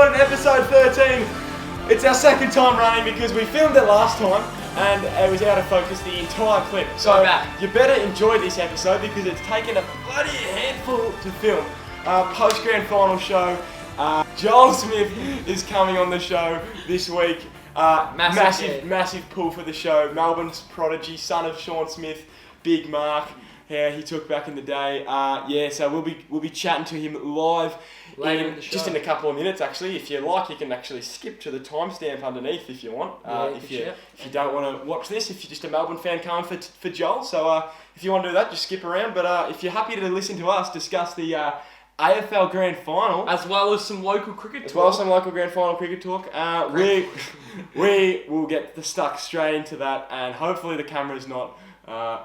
Corden, episode 13. It's our second time running because we filmed it last time and it was out of focus the entire clip. So you better enjoy this episode because it's taken a bloody handful to film. Post Grand Final show. Joel Smith is coming on the show this week. Massive pull for the show. Melbourne's prodigy, son of Sean Smith, Big Mark. Yeah, he took back in the day. So we'll be chatting to him live later in the show. Just in a couple of minutes. Actually, if you like, you can actually skip to the timestamp underneath if you want. If you don't want to watch this, if you're just a Melbourne fan coming for Joel. So if you want to do that, just skip around. But if you're happy to listen to us discuss the AFL Grand Final, as well as some local cricket talk. As well as some local Grand Final cricket talk. We will get stuck straight into that, and hopefully the camera's not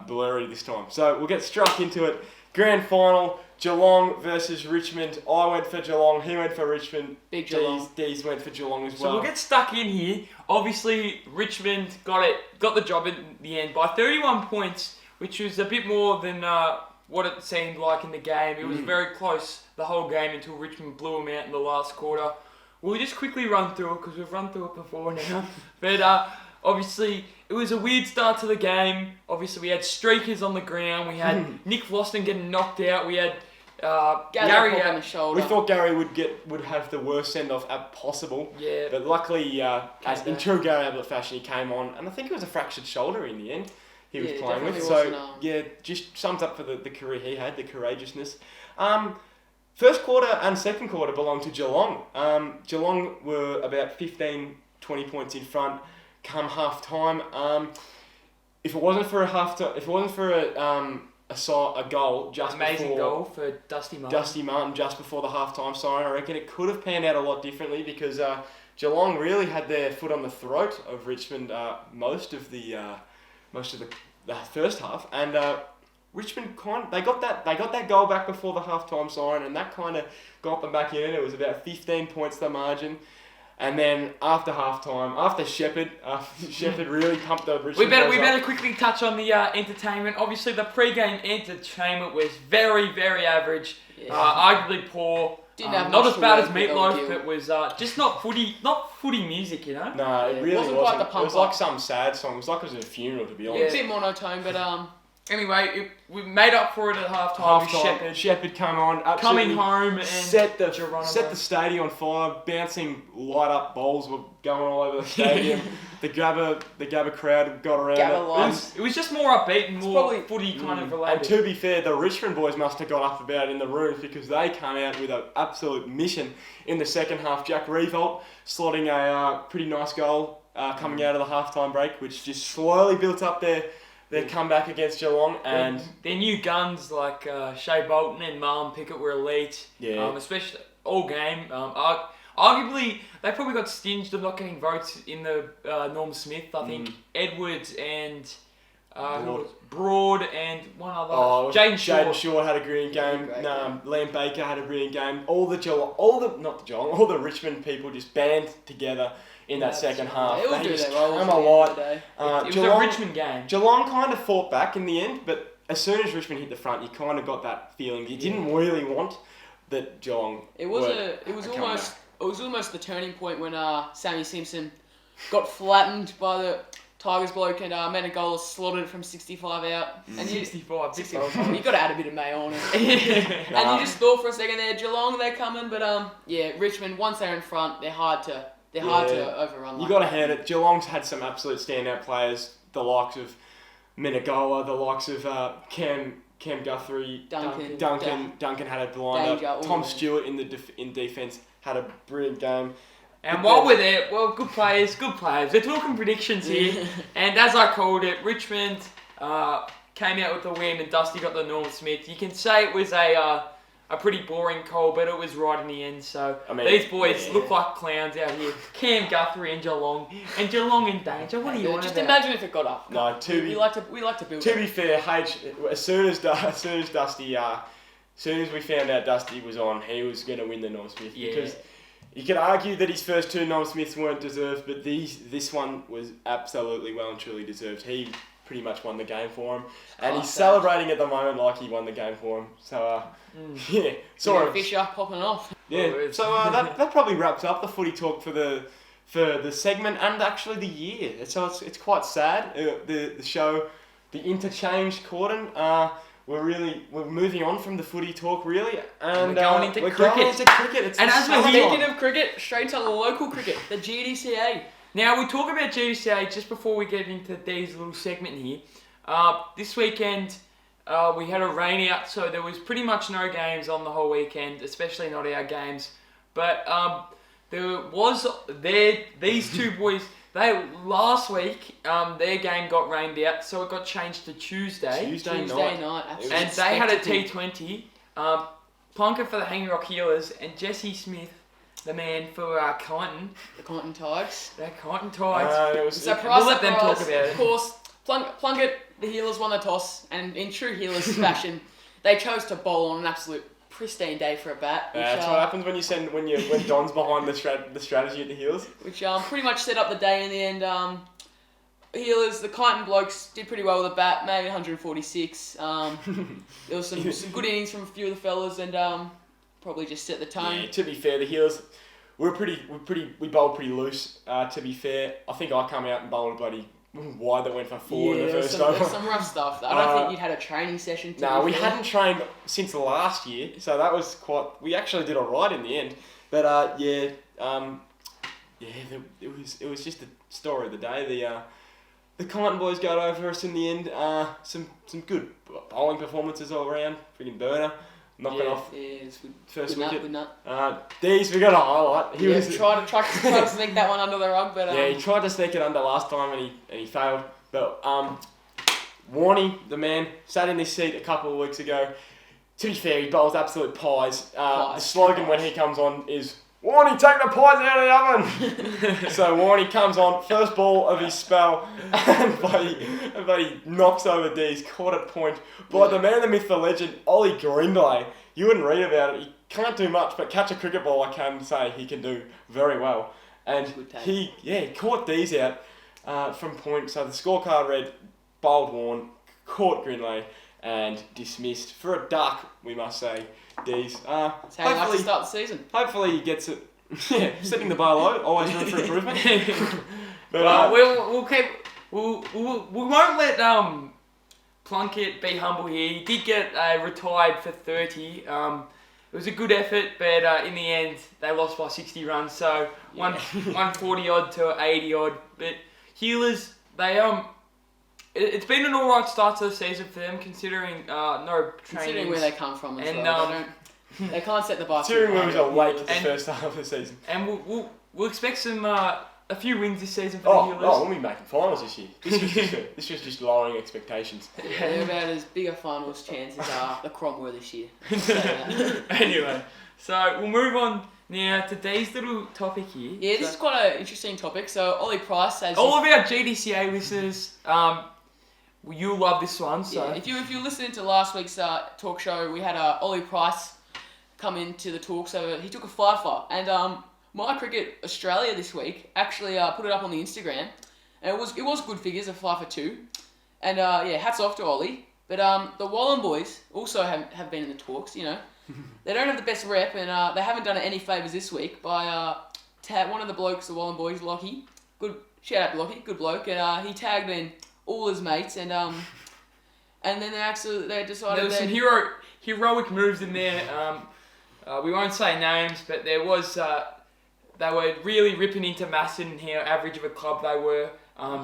blurry this time. So we'll get struck into it. Grand Final, Geelong versus Richmond. I went for Geelong, he went for Richmond. Big Geelong. Dees went for Geelong as well. So we'll get stuck in here. Obviously, Richmond got the job in the end by 31 points, which was a bit more than what it seemed like in the game. It was very close the whole game until Richmond blew them out in the last quarter. We'll just quickly run through it because we've run through it before now. But obviously, it was a weird start to the game. Obviously, we had streakers on the ground. We had Nick Floston getting knocked out. We had Gary on the shoulder. We thought Gary would have the worst send-off possible. Yeah. But luckily, as in true Gary Ablett fashion, he came on. And I think it was a fractured shoulder in the end he was playing with. So, just sums up for the career he had, the courageousness. First quarter and second quarter belonged to Geelong. Geelong were about 15, 20 points in front come half time. If it wasn't for a goal just amazing before, goal for Dusty Martin just before the half-time siren, I reckon it could have panned out a lot differently because Geelong really had their foot on the throat of Richmond most of the first half, and Richmond they got that goal back before the half-time siren, and that kind of got them back in. It was about 15 points the margin. And then after half-time, after Shepherd really pumped the Richmond. We better quickly touch on the entertainment. Obviously, the pre-game entertainment was very, very average. Yeah. Arguably poor. Not as bad as Meatloaf. It was just not footy music, you know. No, it really wasn't. Quite the pump. It was like some sad song. It was like it was at a funeral, to be honest. Yeah, a bit monotone, but Anyway, we made up for it at half-time. Shepherd come on, coming home and set the stadium on fire. Bouncing light-up balls were going all over the stadium. the Gabba crowd got around it was just more upbeat and more footy kind of related. And to be fair, the Richmond boys must have got up about it in the rooms because they came out with an absolute mission in the second half. Jack Revolt slotting a pretty nice goal coming out of the half-time break, which just slowly built up their comeback against Geelong, and their new guns like Shea Bolton and Marlon Pickett were elite. Yeah. Especially all game. Arguably, they probably got stinged of not getting votes in the Norm Smith. I think Edwards and Broad and one other. Jaden Short had a brilliant game. Liam Baker had a brilliant game. All the Richmond people just band together in that second half. They just come alive. It was a Richmond game. Geelong kind of fought back in the end, but as soon as Richmond hit the front, you kind of got that feeling. You didn't really want that Geelong. It was almost the turning point when Sammy Simpson got flattened by the Tigers bloke and Menegola slotted it from 65 out. And 65. You got to add a bit of mayo on it. And you just thought for a second there, Geelong, they're coming, but Richmond, once they're in front, they're hard to overrun. You got to hand it. Geelong's had some absolute standout players, the likes of Menegola, the likes of Cam Guthrie, Duncan had a blinder. Tom Stewart in defence had a brilliant game. And while we're there, good players. We're talking predictions here. And as I called it, Richmond came out with the win and Dusty got the Norm Smith. You can say it was a pretty boring call, but it was right in the end. So these boys look like clowns out here. Cam Guthrie and Geelong in danger. What do you want? Just imagine if it got up. No, we like to build. To be fair, as soon as we found out Dusty was on, he was going to win the Norm Smith because you could argue that his first two Norm Smiths weren't deserved, but this one was absolutely well and truly deserved. He pretty much won the game for him. And he's celebrating at the moment like he won the game for him. So, yeah. Sorry. Fisher popping off. Yeah, so that probably wraps up the footy talk for the segment and actually the year. So it's quite sad. The show, the Interchange Corden. We're moving on from the footy talk really, and we're going into cricket. It's and as we're speaking of cricket, straight to the local cricket, the GDCA. Now we'll talk about GDCA just before we get into Dee's little segment here. This weekend we had a rain out, so there was pretty much no games on the whole weekend, especially not our games. But these two boys. Last week, their game got rained out, so it got changed to Tuesday. Tuesday night. And they had a T20. Plunkett for the Hanging Rock Healers and Jesse Smith, the man for Kyneton. The Kyneton Tigers. The Kyneton Tigers. Surprise, we'll let them talk about it. Of course, Plunkett, the Healers won the toss, and in true Healers fashion, they chose to bowl on an absolute pristine day for a bat. That's what happens when Don's behind the strategy at the Healers. Which pretty much set up the day in the end. Healers, the Kyneton blokes did pretty well with the bat, made 146. There was some good innings from a few of the fellas, and probably just set the tone. Yeah, to be fair, the Healers we bowled pretty loose. To be fair, I think I come out and bowled a bloody wide that went for 4 in the first over. There's some rough stuff. I don't think you'd had a training session. No, we hadn't trained since last year, so that was we actually did alright in the end. But it was just the story of the day. The Kyneton boys got over us in the end. Some good bowling performances all around. Freaking burner. Knocking off it's good. First good wicket. Nut. Deez, we got a highlight. He tried to sneak that one under the rug, but he tried to sneak it under last time and he failed. But Warnie, the man, sat in this seat a couple of weeks ago. To be fair, he bowls absolute pies. The slogan when he comes on is Warnie, take the pies out of the oven. So Warnie comes on, first ball of his spell, and buddy knocks over Deez, caught at point by the man, the myth, the legend, Ollie Greenblay. You wouldn't read about it. He can't do much, but catch a cricket ball, I can say he can do very well. And he caught Deez out from point. So the scorecard read, bowled Warne, caught Greenlay, and dismissed for a duck, we must say. Deez. That's how you like to start the season. Hopefully he gets it. Yeah, setting the bar low, always room for improvement. But we won't let Plunkett be humble here. He did get retired for 30. It was a good effort, but in the end they lost by 60 runs. So 140 odd to 80 odd. But Healers, it's been an alright start to the season for them, considering no training. Considering where they come from and they can't set the bar. Considering where we got late the first half of the season. And we'll expect some a few wins this season for the Healers. We'll be making finals this year. This was just lowering expectations. They're about as big a finals chance as the Cromwell this year. Anyway, so we'll move on now to Dee's little topic here. Yeah, this is quite an interesting topic. So Ollie Price says all of our GDCA listeners, you'll love this one. So if you listened to last week's talk show, we had Ollie Price come into the talk. So he took a fifer, and My Cricket Australia this week actually put it up on the Instagram, and it was good figures, a 5 for 2, and hats off to Ollie. But the Wallen boys also have been in the talks. You know, they don't have the best rep, and they haven't done it any favours this week by one of the blokes, the Wallen boys, Lockie. Good shout out to Lockie, good bloke, and he tagged in all his mates, and then they decided there was some heroic moves in there. We won't say names, but there was. They were really ripping into Masson and how average of a club they were,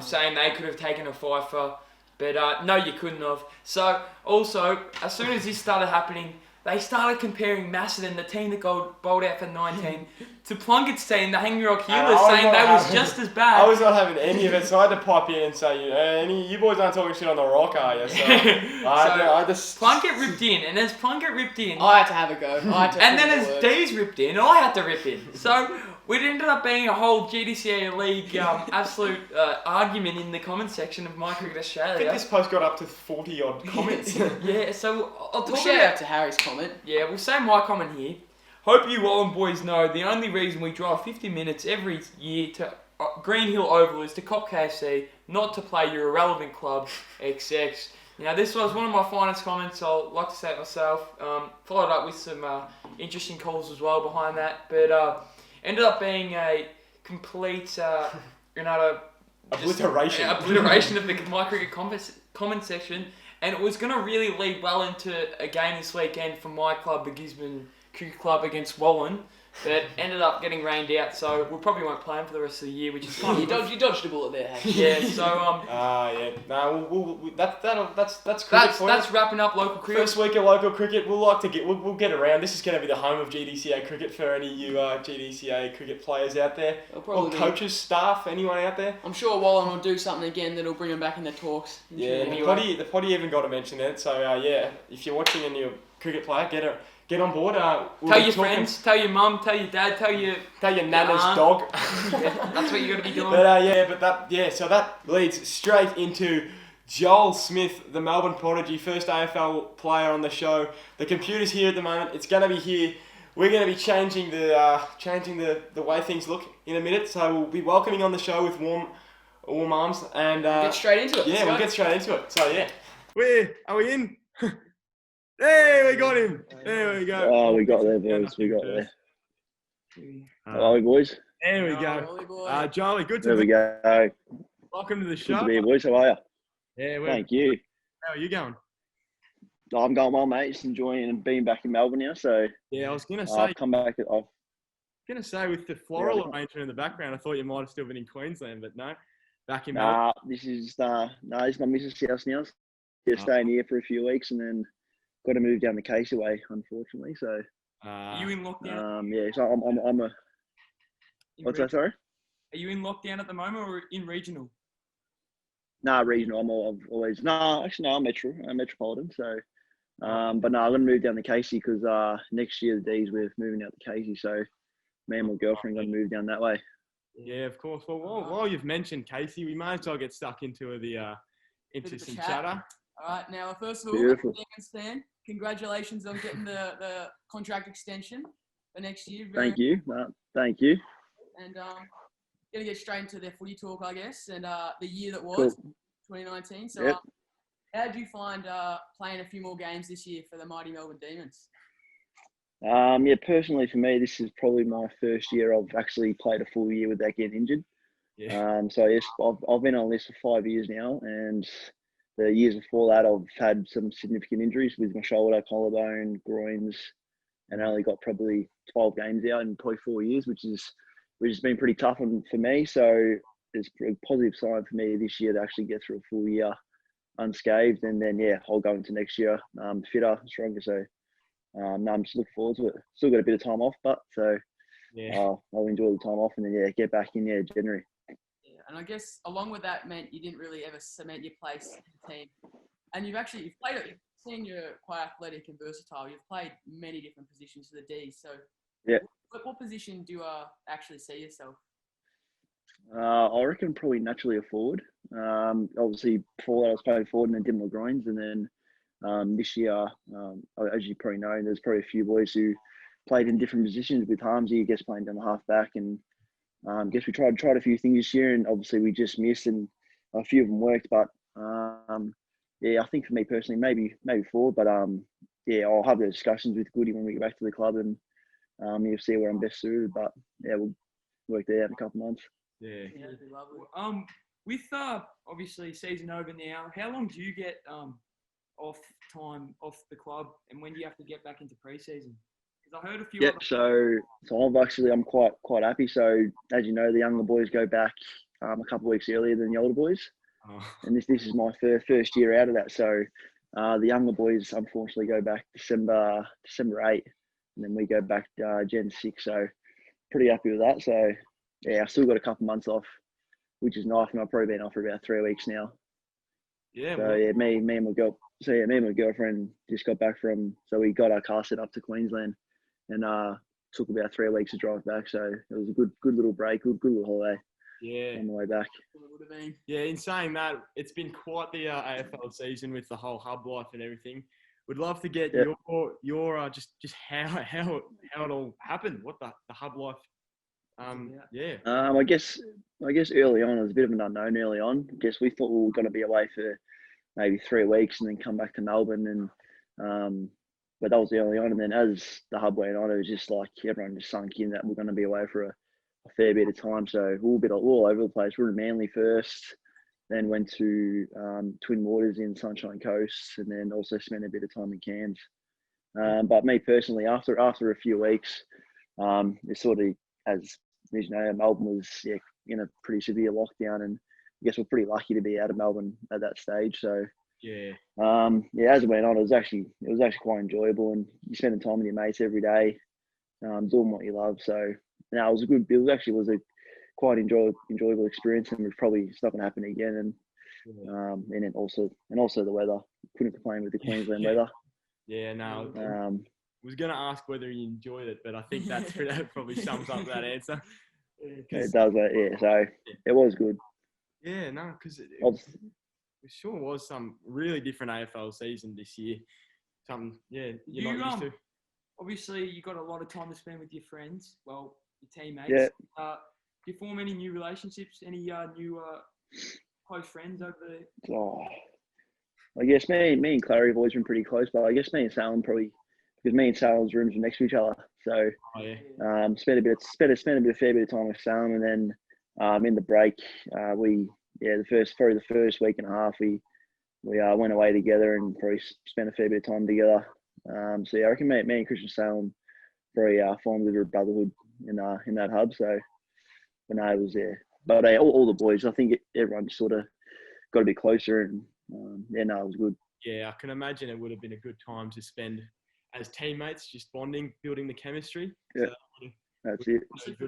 saying they could have taken a fifer, but no, you couldn't have. So, also, as soon as this started happening, they started comparing Masson and the team that bowled out for 19 to Plunkett's team, the Hanging Rock Healers, saying they was just as bad. I was not having any of it, so I had to pipe in and say, you boys aren't talking shit on the rock, are you? So, Plunkett ripped in, and as Plunkett ripped in... I had to have a go. And then as Deez ripped in, I had to rip in. So... It ended up being a whole GDCA League absolute argument in the comment section of My Cricket Australia. I think this post got up to 40 odd comments. Yeah, so I'll talk shout out to Harry's comment. Yeah, we'll say my comment here. Hope you Wallen boys know the only reason we drive 50 minutes every year to Green Hill Oval is to cop KFC, not to play your irrelevant club, XX. Now, this was one of my finest comments. I'd like to say it myself. Followed up with some interesting calls as well behind that, but ended up being a complete, Obliteration of the My Cricket comment section, and it was going to really lead well into a game this weekend for my club, the Gisborne Cricket Club against Wallen, but ended up getting rained out, so we probably won't play him for the rest of the year, which is kind of You dodged a bullet there, hey? yeah. So yeah. No, that's cricket for that's you. wrapping up local cricket. First week of local cricket. We'll get around. This is going to be the home of GDCA cricket for any of you GDCA cricket players out there, or coaches, staff, anyone out there. I'm sure Wallen will do something again that'll bring them back in the talks. Yeah, Anyway. the potty even got to mention it. So yeah, if you're watching and you're a cricket player, get on board. Tell your friends, tell your mum, tell your dad, tell your nana's aunt. dog. Yeah, that's what you got to be doing. So that leads straight into Joel Smith, the Melbourne prodigy, first AFL player on the show. The computer's here at the moment. It's going to be here. We're going to be changing the way things look in a minute. So we'll be welcoming on the show with warm arms and Get straight into it. Yeah, we'll get straight into it. So yeah, are we in? Hey, we got him. There we go. Oh, we got there, boys. We got there. Hello, boys. There we go. Charlie, good to There we go. Welcome to the Good show. to be here, boys. How are you? Yeah, Thank you. How are you going? I'm going well, mate. Just enjoying and being back in Melbourne now. So Yeah, I was gonna say. I've come back. With the floral arrangement in the background, I thought you might have still been in Queensland, but no, back in Melbourne. This is my missus' house now. Just staying here for a few weeks and then got to move down the Case way, unfortunately. So Are you in lockdown? yeah. So I'm a. What's that? Sorry. Are you in lockdown at the moment or in regional? Nah, regional. I'm always I'm metropolitan. So, but no, I'm gonna move down to Casey because next year the D's we're moving out to Casey. So, me and my girlfriend gonna move down that way. Yeah, of course. Well, while you've mentioned Casey, we may as well get stuck into into some chatter. All right, now first of all, Beautiful. Stan, congratulations on getting the contract extension for next year. Thank you. Thank you. And gonna get straight into the footy talk, I guess, and the year that was, Cool. 2019. So, Yep. how did you find playing a few more games this year for the mighty Melbourne Demons? Yeah, personally for me, this is probably my first year I've actually played a full year without getting injured. Yeah. So yes, I've been on this for 5 years now, and the years before that, I've had some significant injuries with my shoulder, collarbone, groins, and I only got probably 12 games out in probably 4 years, which has been pretty tough for me. So it's a positive sign for me this year to actually get through a full year unscathed, and then I'll go into next year fitter, stronger. So I'm just looking forward to it. Still got a bit of time off, but I'll enjoy the time off and then get back in January. Yeah, and I guess along with that meant you didn't really ever cement your place in the team, and you've played. Seeing you're quite athletic and versatile, you've played many different positions for the D's. So what position do you actually see yourself? I reckon probably naturally a forward. Obviously before that I was playing forward and then did my groins, and then this year, as you probably know, there's probably a few boys who played in different positions with Harmsy, I guess, playing down the half back, and I guess we tried a few things this year, and obviously we just missed, and a few of them worked, but I think for me personally, maybe forward, but I'll have the discussions with Goody when we get back to the club, and you'll see where I'm best suited, but we'll work that out in a couple of months. Yeah, that'd be lovely. With obviously season over now, how long do you get off the club, and when do you have to get back into pre-season? Because I heard a few. Yep. So I'm quite happy. So as you know, the younger boys go back a couple of weeks earlier than the older boys, and this is my first year out of that. So the younger boys unfortunately go back December 8, and then we go back Jan 6. So pretty happy with that. So I've still got a couple months off, which is nice, and I've probably been off for about 3 weeks now. Yeah. So me and my girlfriend just got back so we got our car set up to Queensland, and took about 3 weeks to drive back. So it was a good little break, good little holiday. Yeah. On the way back. Yeah. In saying that, it's been quite the AFL season with the whole hub life and everything. Would love to get your just how it all happened. What the hub life Yeah. I guess early on it was a bit of an unknown early on. I guess we thought we were going to be away for maybe 3 weeks and then come back to Melbourne, and but that was early on. And then as the hub went on, it was just like everyone just sunk in that we're going to be away for a fair bit of time. So we were all over the place. We were in Manly first, then went to Twin Waters in Sunshine Coast, and then also spent a bit of time in Cairns. But me personally, after a few weeks, it's sort of, as you know, Melbourne was in a pretty severe lockdown, and I guess we're pretty lucky to be out of Melbourne at that stage. So as it went on, it was actually quite enjoyable, and you spending time with your mates every day, doing what you love. So it was a quite enjoyable experience, and it's not going to happen again. And then also the weather, couldn't complain with the Queensland weather. Yeah, no. I was going to ask whether you enjoyed it, but I think that probably sums up that answer. It does, so it was good. Yeah, no, because it sure was some really different AFL season this year. Something, you're not used to. Obviously, you got a lot of time to spend with your friends, your teammates. Yeah. Do you form any new relationships, any new close friends over there? Oh, I guess me and Clary have always been pretty close, but I guess me and Salem probably, because me and Salem's rooms are next to each other. So spent a fair bit of time with Salem, and then in the break, the first week and a half, we went away together and probably spent a fair bit of time together. I reckon me and Christian Salem probably formed a bit of brotherhood in that hub. So when I was there, but all the boys, I think everyone just sort of got a bit closer, and it was good. Yeah, I can imagine it would have been a good time to spend as teammates, just bonding, building the chemistry. Yeah, so that's it. For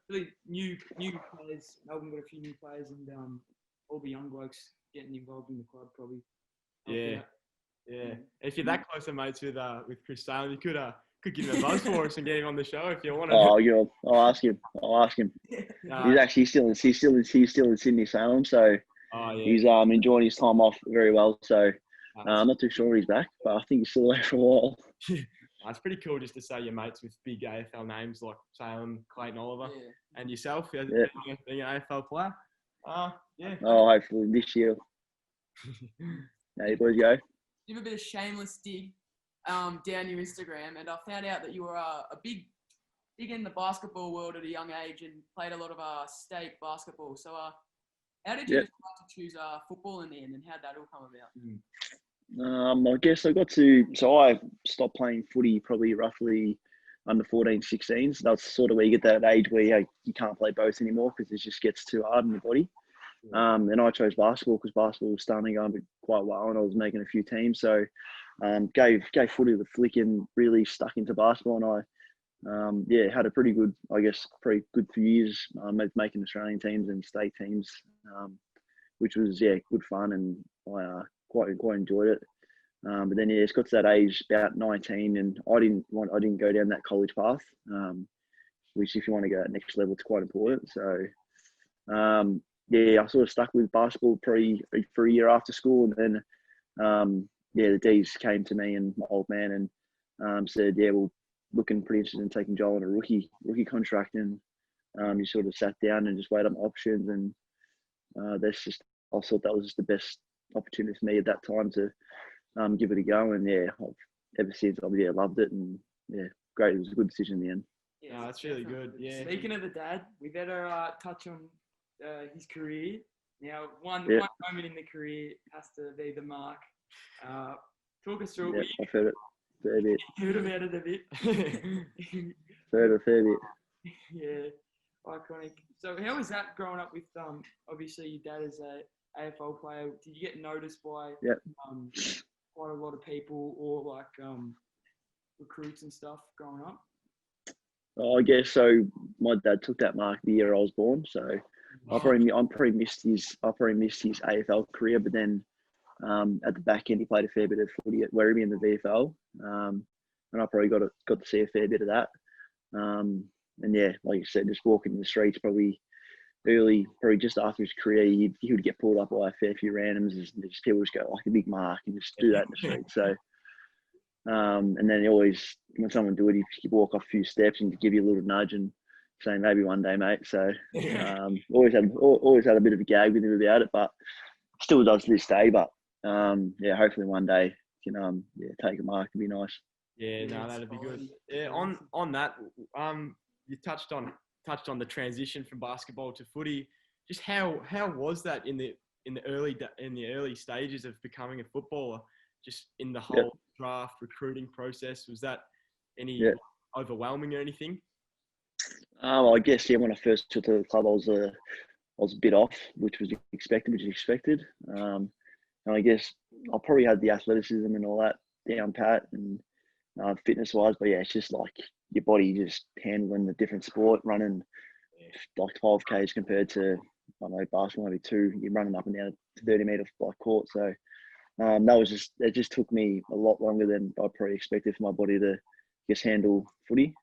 the new players, Melbourne got a few new players, and all the young blokes getting involved in the club probably. Yeah. If you're that close of mates with Chris Salem, you could give him a buzz for us and get him on the show if you want to. Oh, I'll ask him. He's actually still in Sydney, Salem, so he's enjoying his time off very well. So I'm not too sure when he's back, but I think he's still away for a while. It's pretty cool just to say you're mates with big AFL names like Salem, Clayton Oliver, and yourself being an AFL player. Oh, hopefully this year. You boys go. Give a bit of shameless dig down your Instagram, and I found out that you were a big in the basketball world at a young age and played a lot of state basketball. So how did you decide to choose football in the end, and how did that all come about? I guess I stopped playing footy probably roughly under 14, 16. So that's sort of where you get that age where you can't play both anymore because it just gets too hard on your body. And I chose basketball because basketball was starting to go quite well, and I was making a few teams. So gave footy the flick and really stuck into basketball. And I had a pretty good few years making Australian teams and state teams, which was good fun, and I quite enjoyed it. But then it's got to that age about 19, and I didn't go down that college path, which if you want to go to that next level, it's quite important. So I sort of stuck with basketball for a year after school, and then the D's came to me and my old man and said, well, looking pretty interested in taking Joel on a rookie contract, and you sort of sat down and just weighed up options, and I thought that was just the best opportunity for me at that time to give it a go, and ever since I've loved it, and great. It was a good decision in the end. Yeah, that's really good. Yeah. Speaking of the dad, we better touch on his career. Now, one moment in the career has to be the mark. Talk us through it. I've heard it a fair bit. Heard about it a bit. Heard a fair bit. Yeah, iconic. So how was that growing up with obviously your dad as a AFL player? Did you get noticed by quite a lot of people, or recruits and stuff growing up? I guess so. My dad took that mark the year I was born, so I probably missed his AFL career. But then at the back end, he played a fair bit of footy at Werribee in the VFL, and I probably got to see a fair bit of that. And like you said, just walking in the streets probably just after his career, he would get pulled up by a fair few randoms, and just people just go like a big mark and just do that in the street. So. And then he always, when someone do it, he'd walk off a few steps and give you a little nudge and saying maybe one day, mate. So always had a bit of a gag with him about it, but still does to this day. But hopefully one day can take a mark. It'd be nice. Yeah, no, that'd be good. Yeah, on that, you touched on the transition from basketball to footy. Just how was that in the early stages of becoming a footballer? Just in the whole draft recruiting process, was that any overwhelming or anything? I guess when I first got to the club, I was a bit off, which was expected. And I guess I probably had the athleticism and all that down pat and fitness wise, but it's just like your body just handling the different sport, running like 12Ks compared to basketball maybe 2. You're running up and down a 30-meter court, so it just took me a lot longer than I probably expected for my body to just handle footy.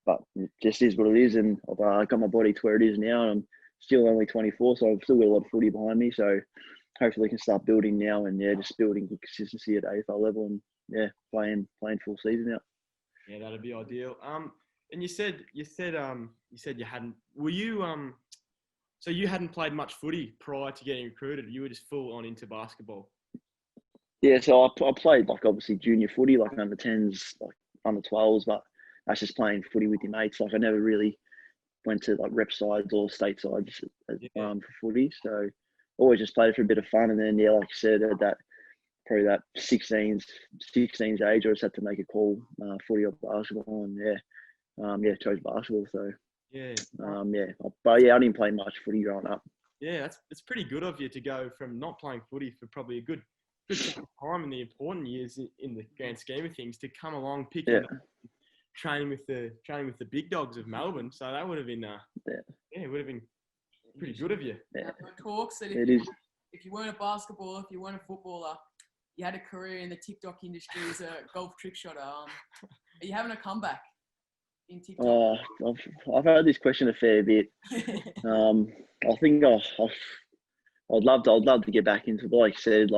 But it just is what it is, and I've got my body to where it is now. And I'm still only 24, so I've still got a lot of footy behind me. So hopefully, I can start building now, and just building consistency at AFL level, and playing full season now. Yeah, that'd be ideal. And you said you hadn't. Were you So you hadn't played much footy prior to getting recruited. You were just full on into basketball. Yeah, so I played obviously junior footy, under 10s, under 12s, but that's just playing footy with your mates. I never really went to rep sides or state sides for footy. So always just played for a bit of fun. And then like you said, at that 16s age, I just had to make a call, footy or basketball, and chose basketball. So but I didn't play much footy growing up. Yeah, it's pretty good of you to go from not playing footy for probably a good time in the important years in the grand scheme of things to come along, picking up, training with the big dogs of Melbourne. So that would have been it would have been pretty good of you. Yeah. Talks that if you weren't a basketballer, if you weren't a footballer, you had a career in the TikTok industry as a golf trick shotter. Are you having a comeback in TikTok? I've heard this question a fair bit. I think I'd love to get back into it. Like you said,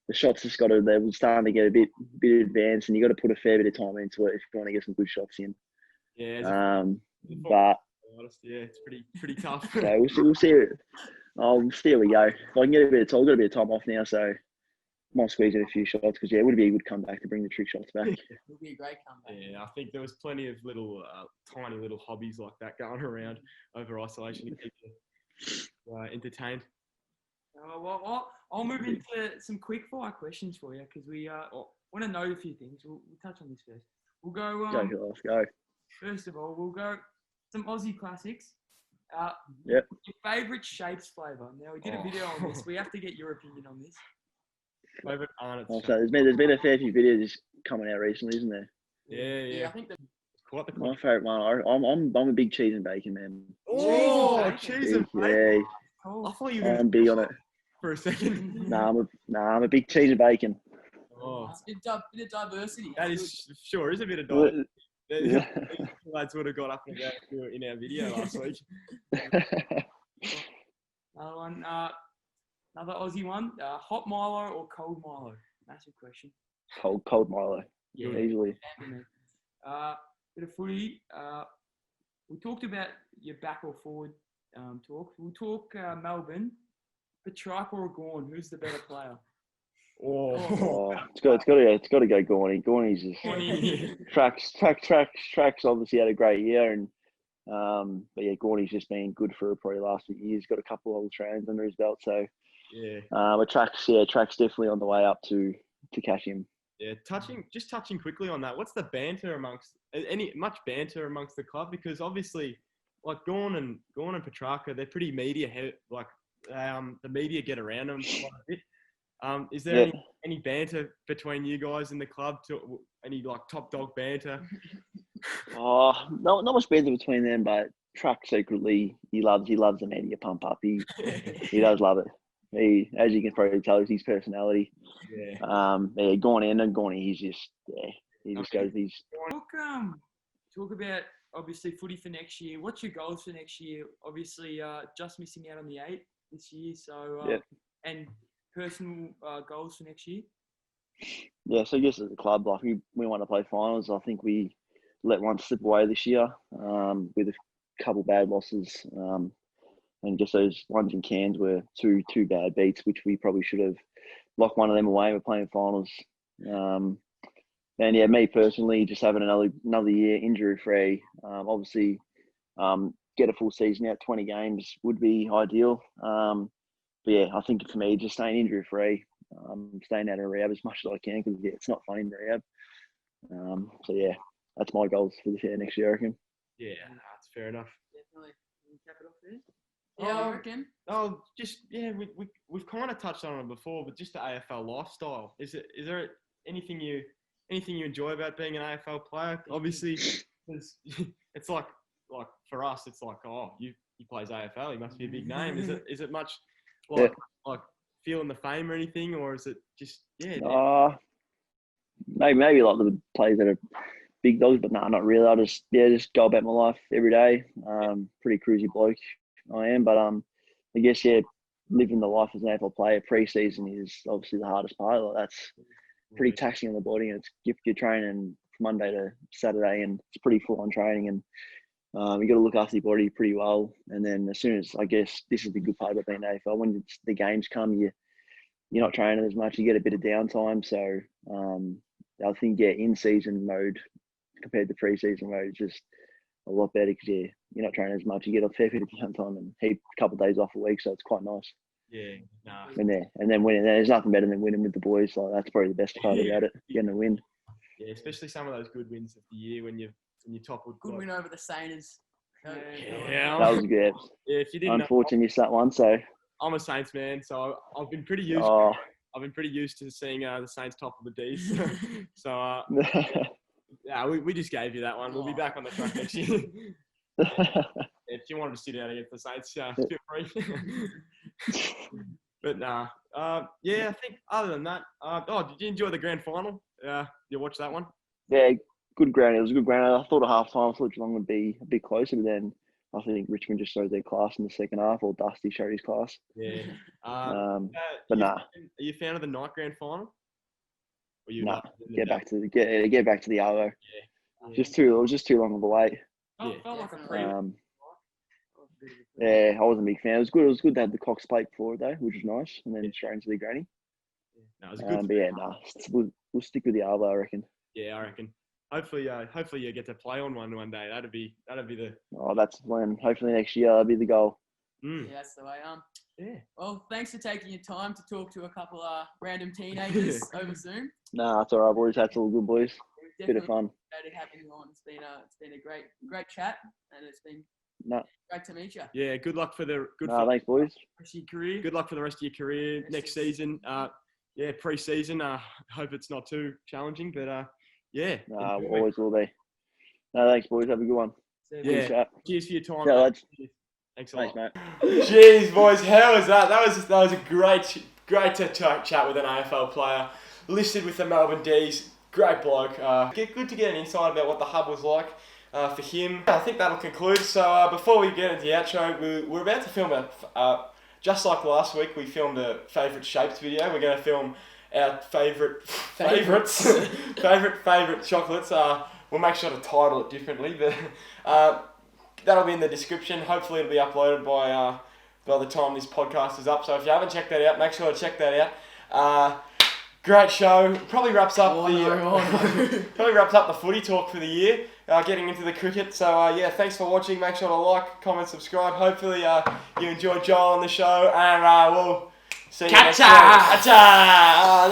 the shots just they were starting to get a bit advanced, and you got to put a fair bit of time into it if you want to get some good shots in. Yeah. But it's pretty tough. So we'll see. We'll see how we go. If I can get a bit of time off now, so might squeeze in a few shots because it would be a good comeback to bring the trick shots back. It would be a great comeback. Yeah, I think there was plenty of little tiny little hobbies like that going around over isolation to keep you entertained. Well, I'll move into some quick fire questions for you because we want to know a few things. We'll touch on this first. We'll go. Let's go. First of all, we'll go some Aussie classics. Your favourite shapes flavour. Now we did a video on this. We have to get your opinion on this. Favourite Arnott's. So there's been a fair few videos coming out recently, isn't there? Yeah. I think Quite the my favourite one. I'm a big cheese and bacon man. Oh, cheese and bacon. Yeah. Cool. I thought you were. I'm big on it. For a second. I'm a big cheese and bacon. Oh, it's a bit of diversity. That is a bit of diversity. Lads would have got up and down in our video last week. Another one. Another Aussie one. Hot Milo or cold Milo? Massive question. Cold Milo. Yeah, easily. Bit of footy. We talked about your back or forward talk. We'll talk Melbourne. Petrarca or Gorn? Who's the better player? It's got to go Gorney. Gorney's just Tracks obviously had a great year, and but Gorney's just been good for probably the last few years. Got a couple of Australians under his belt, so but Tracks definitely on the way up to catch him. Yeah, touching quickly on that. What's the banter much banter amongst the club? Because obviously, Gorn and Petrarca, they're pretty media heavy. The media get around them quite a bit. Is there any banter between you guys in the club? Any top dog banter? Not much banter between them, but Truck secretly he loves the media pump up. He does love it. As you can probably tell, it's his personality. Going in and going, he's just he just goes. He's talk about obviously footy for next year. What's your goals for next year? Obviously, just missing out on the 8 this year. So and personal goals for next year. Yeah, so I guess as a club, we want to play finals. I think we let one slip away this year with a couple bad losses. And just those ones in Cairns were two bad beats, which we probably should have locked one of them away. We're playing finals. And yeah, me personally, just having another year injury free. Obviously, get a full season out, 20 games would be ideal. But yeah, I think for me, just staying injury free, staying out of rehab as much as I can, because it's not fun in rehab. So yeah, that's my goals for this year, next year, I reckon. Yeah, that's fair enough. Definitely. Can you cap it off there? Yeah, I reckon. We've kind of touched on it before, but just the AFL lifestyle. Is there anything you enjoy about being an AFL player? Obviously, it's like for us, it's like, oh, he plays AFL, he must be a big name. Is it much like feeling the fame or anything, or is it just maybe like the players that are big dogs, but no, not really. I just go about my life every day. Pretty cruisy bloke I am, but I guess living the life as an AFL player, pre-season is obviously the hardest part. Like, that's pretty taxing on the body, and you're training Monday to Saturday, and it's pretty full on training, and you got to look after your body pretty well. And then as soon as, I guess this is the good part about being AFL, when the games come, you're not training as much, you get a bit of downtime. So I think in season mode compared to pre-season mode is just a lot better, because you're not training as much, you get a fair bit of downtime and a couple of days off a week, so it's quite nice. Yeah, nah. And then winning, there's nothing better than winning with the boys. Like, that's probably the best part about it, getting a win. Yeah, especially some of those good wins of the year when you toppled. Good win over the Saints. Yeah, that was good. Yeah, if you didn't unfortunately missed that one. So I'm a Saints man, so I've been pretty used to seeing the Saints topple the D's. So yeah, we just gave you that one. We'll be back on the track next year. If you wanted to sit out against the Saints, feel free. But nah, yeah, I think other than that, did you enjoy the grand final? You watched that one? Yeah, good ground. It was a good ground. I thought at half time, I thought Geelong would be a bit closer, but then I think Richmond just showed their class in the second half, or Dusty showed his class. Yeah. But nah. Are you a fan of the night grand final? Nah, get back to the Arvo. Yeah. It was just too long of a wait. Felt like a free. Yeah, I wasn't a big fan. It was good. It was good to have the Cox plate before it though, which was nice, and then straight into the granny. No, it was a good. But yeah, we'll stick with the Arvo, I reckon. Yeah, I reckon. Hopefully you get to play on one day. That'd be the. Oh, that's when. Hopefully next year that'll be the goal. Yeah, that's the way. Yeah. Well, thanks for taking your time to talk to a couple of random teenagers over Zoom. Nah, it's all right, boys. That's all good, boys. Bit of fun. Excited having you on. It's been a great chat, and it's been great to meet you. Yeah, good luck for the thanks, boys. Rest of your career. Good luck for the rest of your career next season. Pre-season. Hope it's not too challenging, but yeah. Nah, always will be. No, thanks, boys. Have a good one. Yeah. Cheers for your time. Yeah, lads. Thanks a lot, mate. Jeez, boys, how was that? That was a great to chat with an AFL player, listed with the Melbourne D's. Great bloke. Good to get an insight about what the hub was like for him. I think that'll conclude. So before we get into the outro, we're about to film just like last week, we filmed a favourite shapes video. We're going to film our favourites, favourite chocolates. We'll make sure to title it differently, but that'll be in the description. Hopefully it'll be uploaded by the time this podcast is up. So if you haven't checked that out, make sure to check that out. Great show. Probably wraps up the footy talk for the year. Getting into the cricket. So thanks for watching. Make sure to like, comment, subscribe. Hopefully you enjoyed Joel on the show, and we'll see you next time.